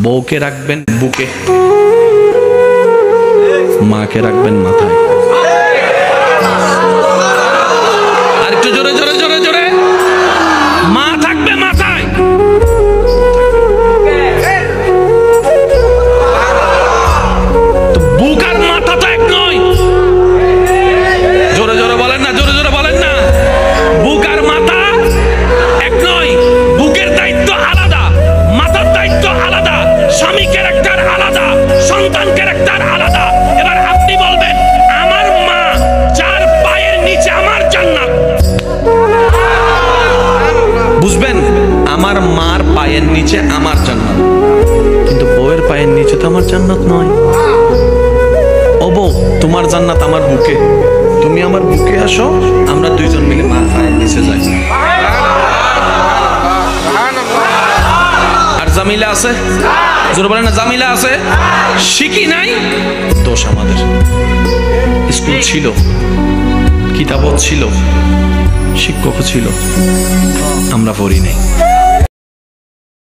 বউকে রাখবেন বুকে, মাকে রাখবেন মাথায়। আর একটু জোরে জোরে জোরে জোরে, মা থাকবে মাথায়। তো বুক আর মাথা তো এক নয়। জোরে জোরে বলেন না, জোরে জোরে বলেন না। বুক আর মাথা এক নয়। বুকের দায়িত্ব আলাদা, মাথার দায়িত্ব আলাদা, স্বামী ক্যারেক্টার আলাদা, সন্তান ক্যারেক্টার আলাদা। এবার আপনি বলবেন আমার মা যার পায়ের নিচে আমার জান্নাত, বুঝবেন আমার মার পায়ের নিচে আমার জান্নাত, কিন্তু বউয়ের পায়ের নিচে তো আমার জান্নাত নয়। ও বউ, তোমার জান্নাত আমার বুকে, তুমি আমার বুকে আসো, আমরা দুইজন মিলে মার পায়ের নিচে যাই। আর জামিলা আছে, জোরে বলেন না, জামিলা আছে। শিখি নাই, দোষ আমাদের। স্কুল ছিল, কিতাবও ছিল, শিক্ষকও ছিল, আমরা পড়ি নাই।